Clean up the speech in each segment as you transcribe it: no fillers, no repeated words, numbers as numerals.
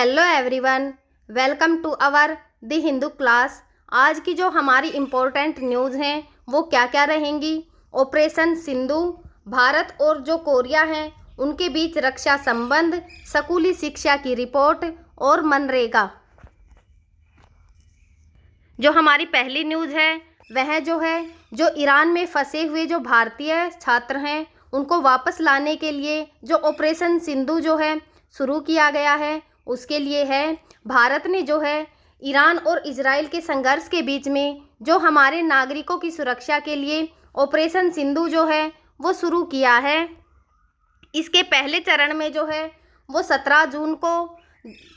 Hello everyone, welcome to our the Hindu class. आज की जो हमारी इम्पोर्टेंट न्यूज़ हैं वो क्या क्या रहेंगी। ऑपरेशन सिंधु, भारत और जो कोरिया हैं उनके बीच रक्षा संबंध, स्कूली शिक्षा की रिपोर्ट और मनरेगा। जो हमारी पहली न्यूज़ है वह जो ईरान में फंसे हुए जो भारतीय छात्र हैं उनको वापस लाने के लिए जो ऑपरेशन सिंधु जो है शुरू किया गया है, उसके लिए है भारत ने जो है ईरान और इजराइल के संघर्ष के बीच में जो हमारे नागरिकों की सुरक्षा के लिए ऑपरेशन सिंधु जो है वो शुरू किया है। इसके पहले चरण में जो है वो 17 जून को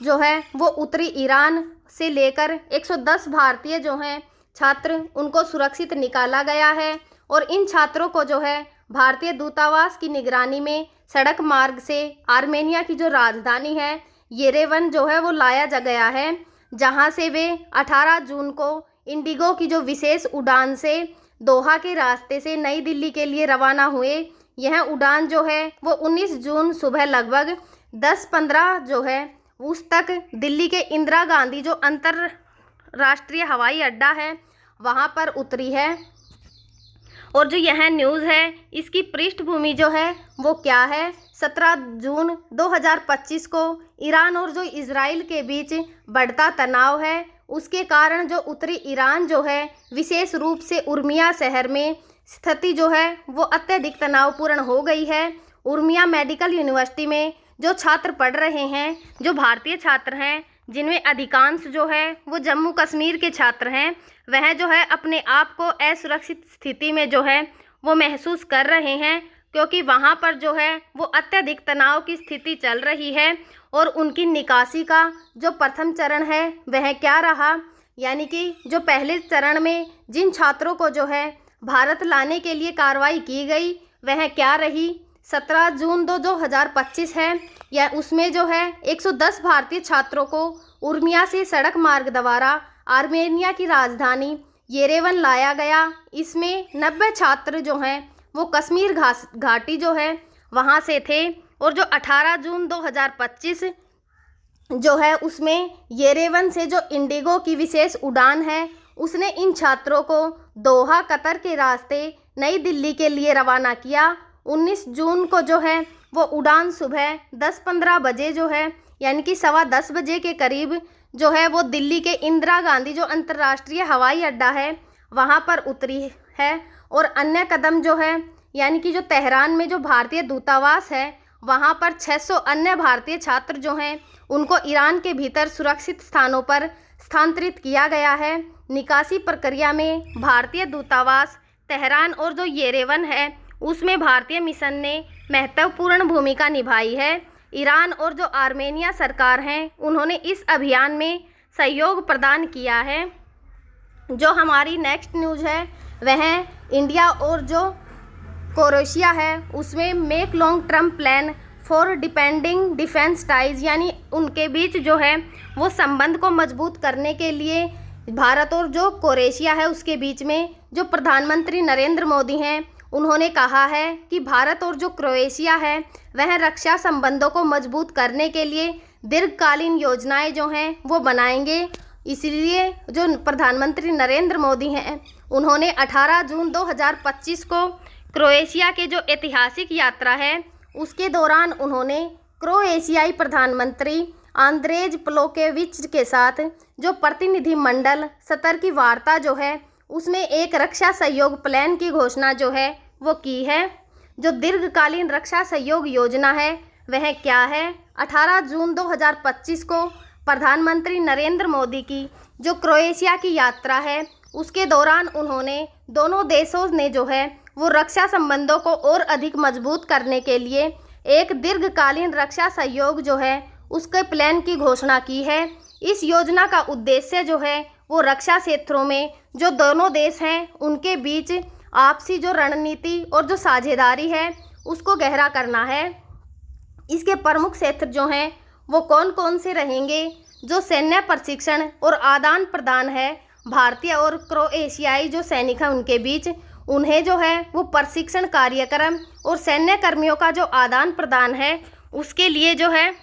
जो है वो उत्तरी ईरान से लेकर 110 भारतीय जो हैं छात्र उनको सुरक्षित निकाला गया है और इन छात्रों को जो है भारतीय दूतावास की निगरानी में सड़क मार्ग से आर्मेनिया की जो राजधानी है येरेवन जो है वो लाया जा गया है, जहां से वे 18 जून को इंडिगो की जो विशेष उड़ान से दोहा के रास्ते से नई दिल्ली के लिए रवाना हुए। यह उड़ान जो है वो 19 जून सुबह लगभग 10:15 जो है उस तक दिल्ली के इंदिरा गांधी जो अंतर्राष्ट्रीय हवाई अड्डा है वहां पर उतरी है। और जो यह न्यूज़ है इसकी पृष्ठभूमि जो है वो क्या है, 17 जून 2025 को ईरान और जो इजराइल के बीच बढ़ता तनाव है, उसके कारण जो उत्तरी ईरान जो है विशेष रूप से उर्मिया शहर में स्थिति जो है वो अत्यधिक तनावपूर्ण हो गई है। उर्मिया मेडिकल यूनिवर्सिटी में जो छात्र पढ़ रहे हैं, जो भारतीय छात्र हैं जिनमें अधिकांश जो है वो जम्मू कश्मीर के छात्र हैं, वह जो है अपने आप को असुरक्षित स्थिति में जो है वो महसूस कर रहे हैं, क्योंकि वहाँ पर जो है वो अत्यधिक तनाव की स्थिति चल रही है। और उनकी निकासी का जो प्रथम चरण है वह क्या रहा, यानी कि जो पहले चरण में जिन छात्रों को जो है भारत लाने के लिए कार्रवाई की गई वह क्या रही। 17 जून 2025 है या उसमें जो है 110 भारतीय छात्रों को उर्मिया से सड़क मार्ग द्वारा आर्मेनिया की राजधानी येरेवन लाया गया। इसमें 90 छात्र जो हैं वो कश्मीर घाटी जो है वहाँ से थे। और जो 18 जून 2025 जो है उसमें येरेवन से जो इंडिगो की विशेष उड़ान है उसने इन छात्रों को दोहा कतर के रास्ते नई दिल्ली के लिए रवाना किया। 19 जून को जो है वो उड़ान सुबह 10:15 बजे जो है यानी कि 10:15 बजे के करीब जो है वो दिल्ली के इंदिरा गांधी जो अंतर्राष्ट्रीय हवाई अड्डा है वहाँ पर उतरी है। और अन्य कदम जो है यानी कि जो तेहरान में जो भारतीय दूतावास है वहाँ पर 600 अन्य भारतीय छात्र जो हैं उनको ईरान के भीतर सुरक्षित स्थानों पर स्थानांतरित किया गया है। निकासी प्रक्रिया में भारतीय दूतावास तेहरान और जो येरेवन है उसमें भारतीय मिशन ने महत्वपूर्ण भूमिका निभाई है। ईरान और जो आर्मेनिया सरकार हैं उन्होंने इस अभियान में सहयोग प्रदान किया है। जो हमारी नेक्स्ट न्यूज़ है वह इंडिया और जो क्रोएशिया है उसमें make long term plan for depending defence ties, यानी उनके बीच जो है वो संबंध को मजबूत करने के लिए भारत और जो क्रोएशिया है उसके बीच में जो प्रधानमंत्री नरेंद्र मोदी हैं उन्होंने कहा है कि भारत और जो क्रोएशिया है वह रक्षा संबंधों को मजबूत करने के लिए दीर्घकालीन योजनाएं जो हैं वो बनाएंगे। इसलिए जो प्रधानमंत्री नरेंद्र मोदी हैं उन्होंने 18 जून 2025 को क्रोएशिया के जो ऐतिहासिक यात्रा है उसके दौरान उन्होंने क्रोएशियाई प्रधानमंत्री आंद्रेज प्लोकेविच के साथ जो प्रतिनिधिमंडल स्तर की वार्ता जो है उसमें एक रक्षा सहयोग प्लान की घोषणा जो है वो की है। जो दीर्घकालीन रक्षा सहयोग योजना है वह क्या है, 18 जून 2025 को प्रधानमंत्री नरेंद्र मोदी की जो क्रोएशिया की यात्रा है उसके दौरान उन्होंने दोनों देशों ने जो है वो रक्षा संबंधों को और अधिक मजबूत करने के लिए एक दीर्घकालीन रक्षा सहयोग जो है उसके प्लान की घोषणा की है। इस योजना का उद्देश्य जो है वो रक्षा क्षेत्रों में जो दोनों देश हैं उनके बीच आपसी जो रणनीति और जो साझेदारी है उसको गहरा करना है। इसके प्रमुख क्षेत्र जो हैं वो कौन कौन से रहेंगे, जो सैन्य प्रशिक्षण और आदान प्रदान है भारतीय और क्रोएशियाई जो सैनिक हैं उनके बीच, उन्हें जो है वो प्रशिक्षण कार्यक्रम और सैन्य कर्मियों का जो आदान प्रदान है उसके लिए जो है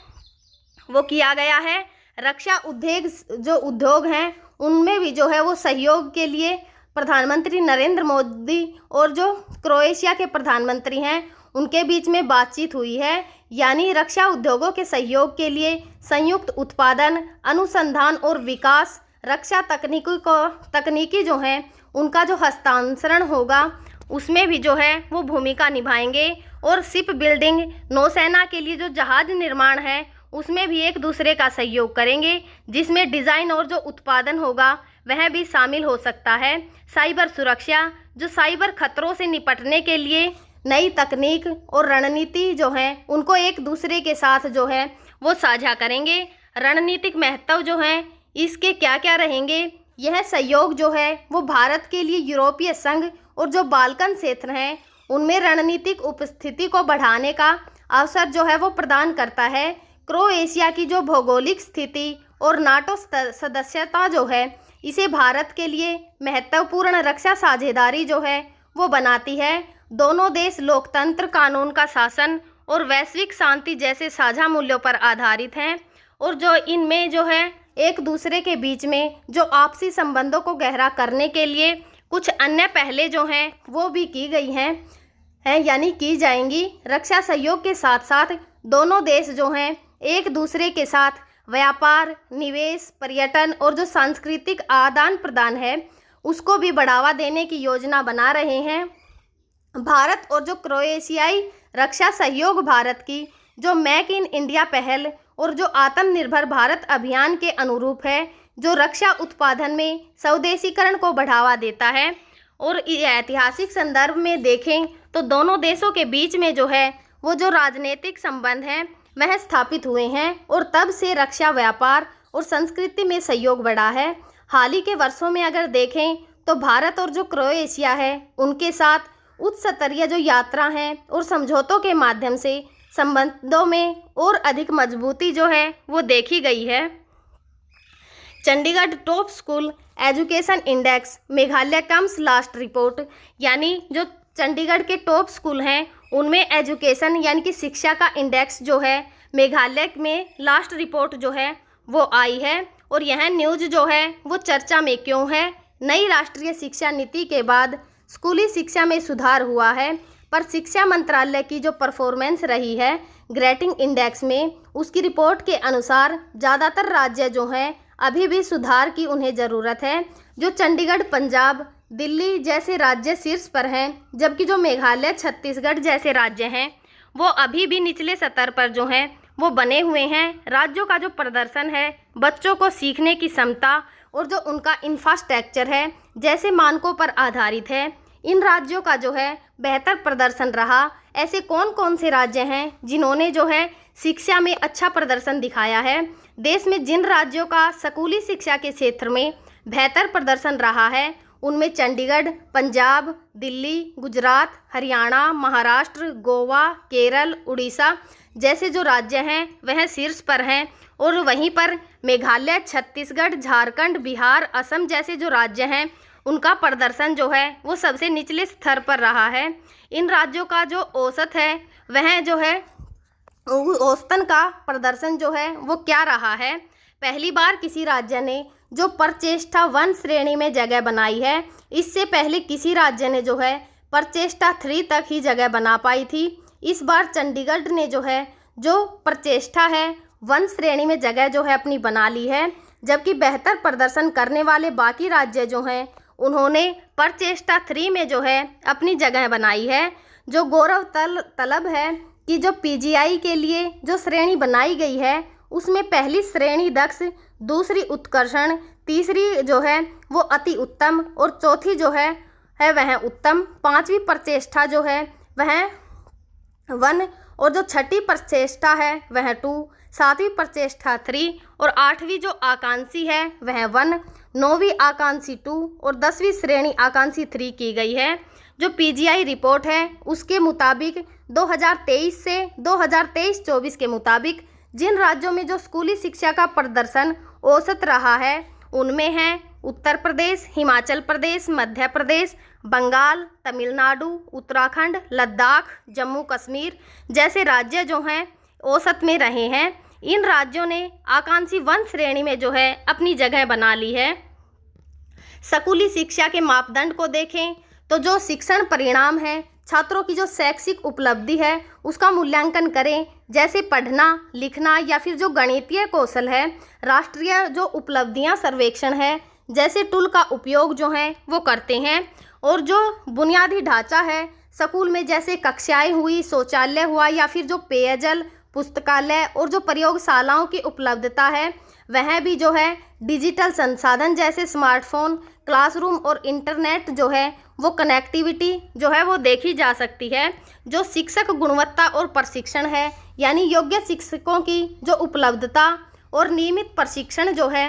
वो किया गया है। रक्षा उद्योग हैं उनमें भी जो है वो सहयोग के लिए प्रधानमंत्री नरेंद्र मोदी और जो क्रोएशिया के प्रधानमंत्री हैं उनके बीच में बातचीत हुई है। यानी रक्षा उद्योगों के सहयोग के लिए संयुक्त उत्पादन, अनुसंधान और विकास, रक्षा तकनीकी जो हैं उनका जो हस्तांतरण होगा उसमें भी जो है वो भूमिका निभाएंगे। और शिप बिल्डिंग, नौसेना के लिए जो जहाज निर्माण है उसमें भी एक दूसरे का सहयोग करेंगे, जिसमें डिज़ाइन और जो उत्पादन होगा वह भी शामिल हो सकता है। साइबर सुरक्षा, जो साइबर खतरों से निपटने के लिए नई तकनीक और रणनीति जो है उनको एक दूसरे के साथ जो है वो साझा करेंगे। रणनीतिक महत्व जो है इसके क्या क्या रहेंगे, यह सहयोग जो है वो भारत के लिए यूरोपीय संघ और जो बाल्कन क्षेत्र हैं उनमें रणनीतिक उपस्थिति को बढ़ाने का अवसर जो है वो प्रदान करता है। क्रोएशिया की जो भौगोलिक स्थिति और नाटो सदस्यता जो है इसे भारत के लिए महत्वपूर्ण रक्षा साझेदारी जो है वो बनाती है। दोनों देश लोकतंत्र, कानून का शासन और वैश्विक शांति जैसे साझा मूल्यों पर आधारित हैं और जो इनमें जो है एक दूसरे के बीच में जो आपसी संबंधों को गहरा करने के लिए कुछ अन्य पहलें जो हैं वो भी की गई हैं यानी की जाएंगी। रक्षा सहयोग के साथ साथ दोनों देश जो हैं एक दूसरे के साथ व्यापार, निवेश, पर्यटन और जो सांस्कृतिक आदान प्रदान है उसको भी बढ़ावा देने की योजना बना रहे हैं। भारत और जो क्रोएशियाई रक्षा सहयोग भारत की जो मेक इन इंडिया पहल और जो आत्मनिर्भर भारत अभियान के अनुरूप है, जो रक्षा उत्पादन में स्वदेशीकरण को बढ़ावा देता है। और ऐतिहासिक संदर्भ में देखें तो दोनों देशों के बीच में जो है वो जो राजनीतिक संबंध हैं वह स्थापित हुए हैं और तब से रक्षा, व्यापार और संस्कृति में सहयोग बढ़ा है। हाल ही के वर्षों में अगर देखें तो भारत और जो क्रोएशिया है उनके साथ उच्च स्तरीय जो यात्रा हैं और समझौतों के माध्यम से संबंधों में और अधिक मजबूती जो है वो देखी गई है। Chandigarh top school education index Meghalaya comes last report, यानी जो चंडीगढ़ के टॉप स्कूल हैं उनमें एजुकेशन यानी कि शिक्षा का इंडेक्स जो है मेघालय में लास्ट रिपोर्ट जो है वो आई है। और यह न्यूज़ जो है वो चर्चा में क्यों है? नई राष्ट्रीय शिक्षा नीति के बाद स्कूली शिक्षा में सुधार हुआ है, पर शिक्षा मंत्रालय की जो परफॉर्मेंस रही है ग्रेडिंग इंडेक्स में, उसकी रिपोर्ट के अनुसार ज़्यादातर राज्य जो हैं अभी भी सुधार की उन्हें ज़रूरत है। जो चंडीगढ़, पंजाब, दिल्ली जैसे राज्य शीर्ष पर हैं, जबकि जो मेघालय, छत्तीसगढ़ जैसे राज्य हैं वो अभी भी निचले स्तर पर जो हैं वो बने हुए हैं। राज्यों का जो प्रदर्शन है, बच्चों को सीखने की क्षमता और जो उनका इंफ्रास्ट्रक्चर है जैसे मानकों पर आधारित है। इन राज्यों का जो है बेहतर प्रदर्शन रहा। ऐसे कौन कौन से राज्य हैं जिन्होंने जो है शिक्षा में अच्छा प्रदर्शन दिखाया है? देश में जिन राज्यों का स्कूली शिक्षा के क्षेत्र में बेहतर प्रदर्शन रहा है उनमें चंडीगढ़, पंजाब, दिल्ली, गुजरात, हरियाणा, महाराष्ट्र, गोवा, केरल, उड़ीसा जैसे जो राज्य हैं वह शीर्ष पर हैं। और वहीं पर मेघालय, छत्तीसगढ़, झारखंड, बिहार, असम जैसे जो राज्य हैं उनका प्रदर्शन जो है वो सबसे निचले स्तर पर रहा है। इन राज्यों का जो औसत है वह जो है औसतन का प्रदर्शन जो है वो क्या रहा है? पहली बार किसी राज्य ने जो प्रचेष्टा 1 श्रेणी में जगह बनाई है। इससे पहले किसी राज्य ने जो है प्रचेष्टा 3 तक ही जगह बना पाई थी। इस बार चंडीगढ़ ने जो है जो प्रचेष्टा है 1 श्रेणी में जगह जो है अपनी बना ली है, जबकि बेहतर प्रदर्शन करने वाले बाकी राज्य जो हैं उन्होंने प्रचेष्टा 3 में जो है अपनी जगह बनाई है। जो गौरव तलब है कि जो पीजीआई के लिए जो श्रेणी बनाई गई है उसमें पहली श्रेणी दक्ष, दूसरी उत्कर्षण, तीसरी जो है वो अति उत्तम और चौथी जो है वह उत्तम, 5वीं प्रचेष्टा जो है वह 1 और जो 6ठी प्रचेष्टा है वह 2, 7वीं प्रचेष्टा 3 और 8वीं जो आकांक्षी है वह 1, 9वीं आकांक्षी 2 और 10वीं श्रेणी आकांक्षी 3 की गई है। जो पीजीआई रिपोर्ट है उसके मुताबिक 2023 से 2023-24 के मुताबिक जिन राज्यों में जो स्कूली शिक्षा का प्रदर्शन औसत रहा है उनमें हैं उत्तर प्रदेश, हिमाचल प्रदेश, मध्य प्रदेश, बंगाल, तमिलनाडु, उत्तराखंड, लद्दाख, जम्मू कश्मीर जैसे राज्य जो हैं औसत में रहे हैं। इन राज्यों ने आकांक्षी 1 श्रेणी में जो है अपनी जगह बना ली है। स्कूली शिक्षा के मापदंड को देखें तो जो शिक्षण परिणाम है, छात्रों की जो शैक्षिक उपलब्धि है उसका मूल्यांकन करें, जैसे पढ़ना लिखना या फिर जो गणितीय कौशल है। राष्ट्रीय जो उपलब्धियां सर्वेक्षण है, जैसे टूल का उपयोग जो है वो करते हैं। और जो बुनियादी ढांचा है स्कूल में, जैसे कक्षाएं हुई, शौचालय हुआ या फिर जो पेयजल, पुस्तकालय और जो प्रयोगशालाओं की उपलब्धता है, वह भी जो है डिजिटल संसाधन जैसे स्मार्टफोन, क्लासरूम और इंटरनेट जो है वो कनेक्टिविटी जो है वो देखी जा सकती है। जो शिक्षक गुणवत्ता और प्रशिक्षण है, यानी योग्य शिक्षकों की जो उपलब्धता और नियमित प्रशिक्षण जो है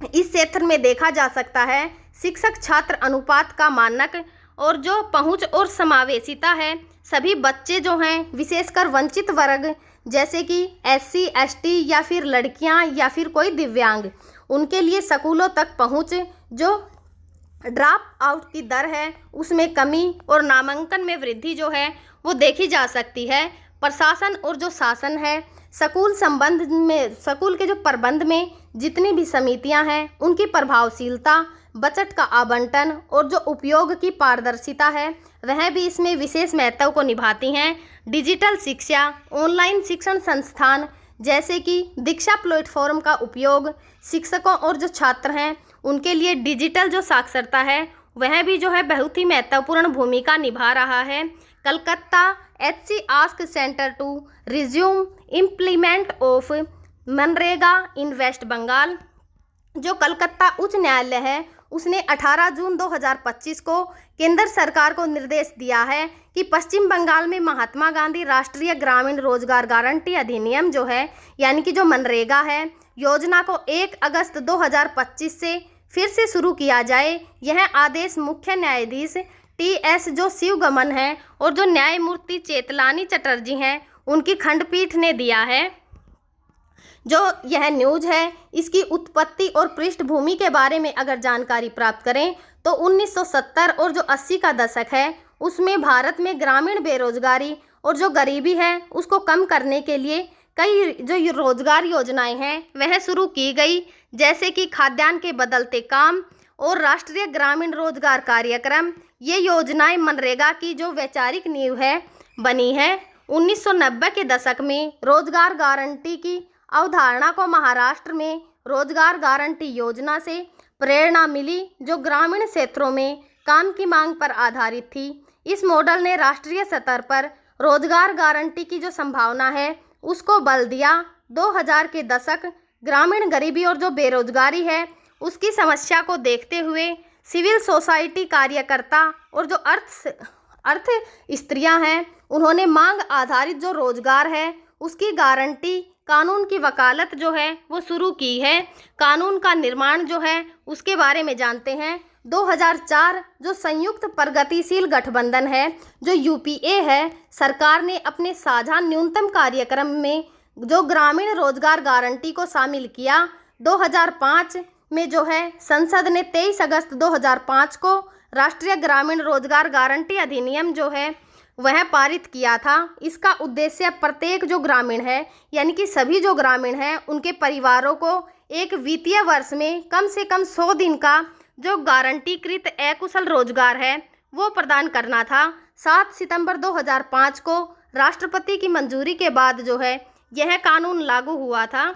इस क्षेत्र में देखा जा सकता है। शिक्षक छात्र अनुपात का मानक और जो पहुंच और समावेशिता है, सभी बच्चे जो हैं विशेषकर वंचित वर्ग जैसे कि SC ST या फिर लड़कियां या फिर कोई दिव्यांग, उनके लिए स्कूलों तक पहुंच, जो ड्रॉप आउट की दर है उसमें कमी और नामांकन में वृद्धि जो है वो देखी जा सकती है। प्रशासन और जो शासन है, स्कूल के जो प्रबंध में जितनी भी समितियां हैं उनकी प्रभावशीलता, बजट का आवंटन और जो उपयोग की पारदर्शिता है वह भी इसमें विशेष महत्व को निभाती हैं। डिजिटल शिक्षा, ऑनलाइन शिक्षण संस्थान जैसे कि दीक्षा प्लेटफॉर्म का उपयोग, शिक्षकों और जो छात्र हैं उनके लिए डिजिटल जो साक्षरता है वह भी जो है बहुत ही महत्वपूर्ण भूमिका निभा रहा है। Calcutta HC ask centre to resume implement of MNREGA in West Bengal. जो कलकत्ता उच्च न्यायालय है उसने 18 जून 2025 को केंद्र सरकार को निर्देश दिया है कि पश्चिम बंगाल में महात्मा गांधी राष्ट्रीय ग्रामीण रोजगार गारंटी अधिनियम जो है, यानी कि जो मनरेगा है, योजना को 1 अगस्त 2025 से फिर से शुरू किया जाए। यह आदेश मुख्य न्यायाधीश TS जो शिवगमन है और जो न्यायमूर्ति चेतलानी चटर्जी हैं उनकी खंडपीठ ने दिया है। जो यह न्यूज़ है इसकी उत्पत्ति और पृष्ठभूमि के बारे में अगर जानकारी प्राप्त करें तो 1970 और जो 80 का दशक है उसमें भारत में ग्रामीण बेरोजगारी और जो गरीबी है उसको कम करने के लिए कई जो रोजगार योजनाएं हैं वह शुरू की गई, जैसे कि खाद्यान्न के बदलते काम और राष्ट्रीय ग्रामीण रोजगार कार्यक्रम। ये योजनाएं मनरेगा की जो वैचारिक नींव है बनी है। 1990 के दशक में रोजगार गारंटी की अवधारणा को महाराष्ट्र में रोजगार गारंटी योजना से प्रेरणा मिली, जो ग्रामीण क्षेत्रों में काम की मांग पर आधारित थी। इस मॉडल ने राष्ट्रीय स्तर पर रोजगार गारंटी की जो संभावना है उसको बल दिया। 2000 के दशक ग्रामीण गरीबी और जो बेरोजगारी है उसकी समस्या को देखते हुए सिविल सोसाइटी कार्यकर्ता और जो अर्थ स्त्रियां हैं उन्होंने मांग आधारित जो रोजगार है उसकी गारंटी कानून की वकालत जो है वो शुरू की है। कानून का निर्माण जो है उसके बारे में जानते हैं। 2004 जो संयुक्त प्रगतिशील गठबंधन है जो UPA है, सरकार ने अपने साझा न्यूनतम कार्यक्रम में जो ग्रामीण रोजगार गारंटी को शामिल किया। 2005 में जो है संसद ने 23 अगस्त 2005 को राष्ट्रीय ग्रामीण रोजगार गारंटी अधिनियम जो है वह पारित किया था। इसका उद्देश्य प्रत्येक जो ग्रामीण है, यानी कि सभी जो ग्रामीण हैं उनके परिवारों को एक वित्तीय वर्ष में कम से कम 100 दिन का जो गारंटीकृत अकुशल रोजगार है वो प्रदान करना था। 7 सितंबर 2005 को राष्ट्रपति की मंजूरी के बाद जो है यह कानून लागू हुआ था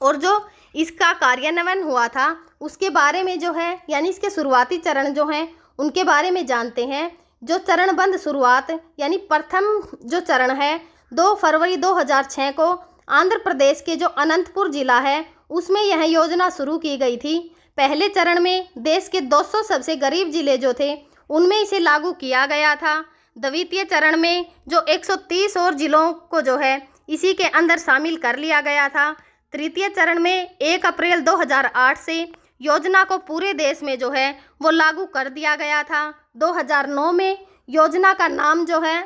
और जो इसका कार्यान्वयन हुआ था उसके बारे में जो है, यानी इसके शुरुआती चरण जो हैं उनके बारे में जानते हैं। जो चरणबद्ध शुरुआत यानी प्रथम जो चरण है 2 फरवरी 2006 को आंध्र प्रदेश के जो अनंतपुर जिला है उसमें यह योजना शुरू की गई थी। पहले चरण में देश के 200 सबसे गरीब जिले जो थे उनमें इसे लागू किया गया था। द्वितीय चरण में जो 130 और जिलों को जो है इसी के अंदर शामिल कर लिया गया था। तृतीय चरण में 1 अप्रैल 2008 से योजना को पूरे देश में जो है वो लागू कर दिया गया था। 2009 में योजना का नाम जो है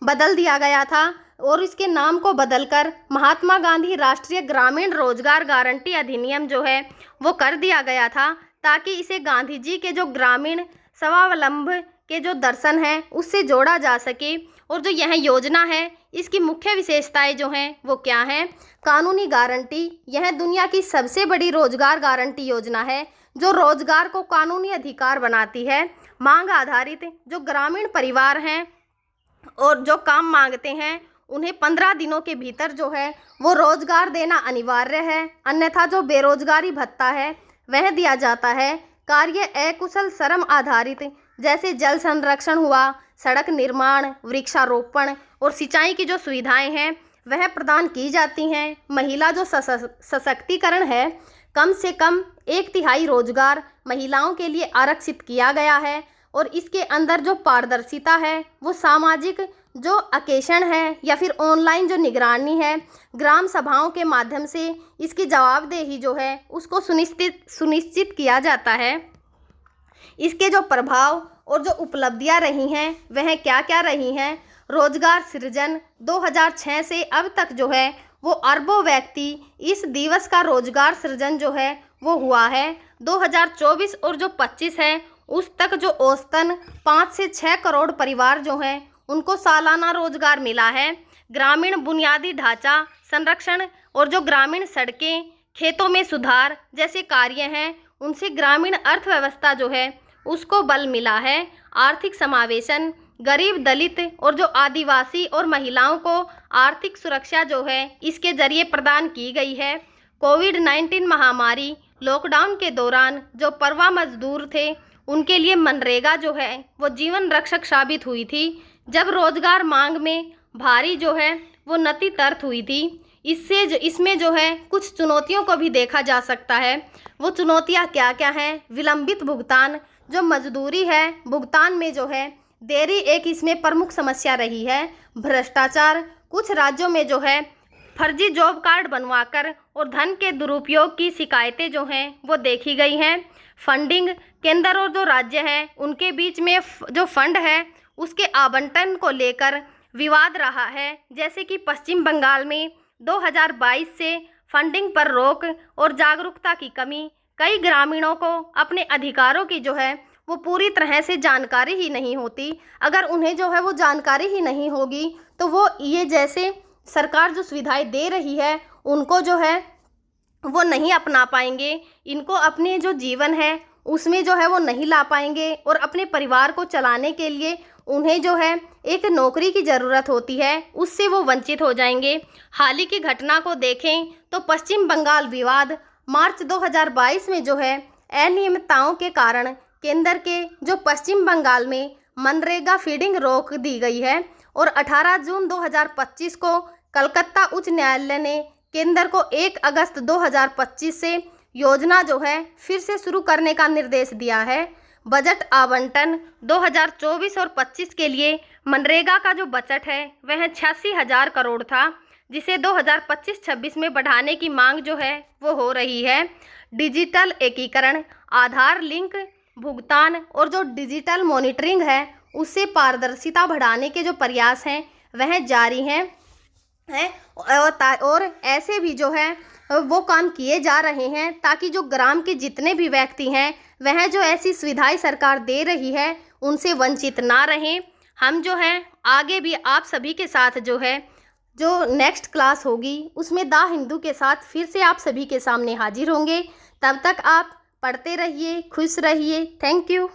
बदल दिया गया था और इसके नाम को बदलकर महात्मा गांधी राष्ट्रीय ग्रामीण रोजगार गारंटी अधिनियम जो है वो कर दिया गया था, ताकि इसे गांधी जी के जो ग्रामीण स्वावलंबन के जो दर्शन है उससे जोड़ा जा सके और जो यह योजना है इसकी मुख्य विशेषताएं जो हैं वो क्या हैं? कानूनी गारंटी, यह दुनिया की सबसे बड़ी रोजगार गारंटी योजना है जो रोजगार को कानूनी अधिकार बनाती है। मांग आधारित, जो ग्रामीण परिवार हैं और जो काम मांगते हैं उन्हें 15 दिनों के भीतर जो है वो रोजगार देना अनिवार्य है, अन्यथा जो बेरोजगारी भत्ता है वह दिया जाता है। कार्य अकुशल श्रम आधारित, जैसे जल संरक्षण हुआ, सड़क निर्माण, वृक्षारोपण और सिंचाई की जो सुविधाएं हैं वह प्रदान की जाती हैं। महिला जो सशक्तिकरण है, कम से कम 1/3 रोजगार महिलाओं के लिए आरक्षित किया गया है और इसके अंदर जो पारदर्शिता है वो सामाजिक जो अकेशन है या फिर ऑनलाइन जो निगरानी है, ग्राम सभाओं के माध्यम से इसकी जवाबदेही जो है उसको सुनिश्चित किया जाता है। इसके जो प्रभाव और जो उपलब्धियां रही हैं वह क्या क्या रही हैं? रोजगार सृजन 2006 से अब तक जो है वो अरबों व्यक्ति इस दिवस का रोजगार सृजन जो है वो हुआ है। 2024 और जो 25 है उस तक जो औसतन 5 से 6 करोड़ परिवार जो हैं उनको सालाना रोजगार मिला है। ग्रामीण बुनियादी ढांचा संरक्षण और जो ग्रामीण सड़कें, खेतों में सुधार जैसे कार्य हैं उनसे ग्रामीण अर्थव्यवस्था जो है उसको बल मिला है। आर्थिक समावेशन, गरीब, दलित और जो आदिवासी और महिलाओं को आर्थिक सुरक्षा जो है इसके जरिए प्रदान की गई है। कोविड-19 महामारी, लॉकडाउन के दौरान जो प्रवाह मजदूर थे उनके लिए मनरेगा जो है वो जीवन रक्षक साबित हुई थी, जब रोजगार मांग में भारी जो है वो नती तर्क हुई थी। इसमें जो है कुछ चुनौतियों को भी देखा जा सकता है। वो चुनौतियां क्या क्या हैं? विलंबित भुगतान, जो मजदूरी है भुगतान में जो है देरी एक इसमें प्रमुख समस्या रही है। भ्रष्टाचार, कुछ राज्यों में जो है फर्जी जॉब कार्ड बनवाकर और धन के दुरुपयोग की शिकायतें जो हैं वो देखी गई हैं। फंडिंग, केंद्र और जो राज्य हैं उनके बीच में जो फंड है उसके आवंटन को लेकर विवाद रहा है, जैसे कि पश्चिम बंगाल में 2022 से फंडिंग पर रोक और जागरूकता की कमी। कई ग्रामीणों को अपने अधिकारों की जो है वो पूरी तरह से जानकारी ही नहीं होती। अगर उन्हें जो है वो जानकारी ही नहीं होगी तो वो ये जैसे सरकार जो सुविधाएं दे रही है उनको जो है वो नहीं अपना पाएंगे, इनको अपने जो जीवन है उसमें जो है वो नहीं ला पाएंगे और अपने परिवार को चलाने के लिए उन्हें जो है एक नौकरी की ज़रूरत होती है, उससे वो वंचित हो जाएंगे। हाल ही की घटना को देखें तो पश्चिम बंगाल विवाद, मार्च 2022 में जो है अनियमितताओं के कारण केंद्र के जो पश्चिम बंगाल में मनरेगा फीडिंग रोक दी गई है और 18 जून 2025 को कलकत्ता उच्च न्यायालय ने केंद्र को 1 अगस्त 2025 से योजना जो है फिर से शुरू करने का निर्देश दिया है। बजट आवंटन 2024 और 25 के लिए मनरेगा का जो बजट है वह 86,000 करोड़ था, जिसे 2025-26 में बढ़ाने की मांग जो है वो हो रही है। डिजिटल एकीकरण, आधार लिंक भुगतान और जो डिजिटल मॉनिटरिंग है उससे पारदर्शिता बढ़ाने के जो प्रयास हैं वह जारी हैं और ऐसे भी जो है वो काम किए जा रहे हैं ताकि जो ग्राम के जितने भी व्यक्ति हैं वह जो ऐसी सुविधाएं सरकार दे रही है उनसे वंचित ना रहें। हम जो है आगे भी आप सभी के साथ जो है जो नेक्स्ट क्लास होगी उसमें द हिंदू के साथ फिर से आप सभी के सामने हाजिर होंगे। तब तक आप पढ़ते रहिए, खुश रहिए। Thank you.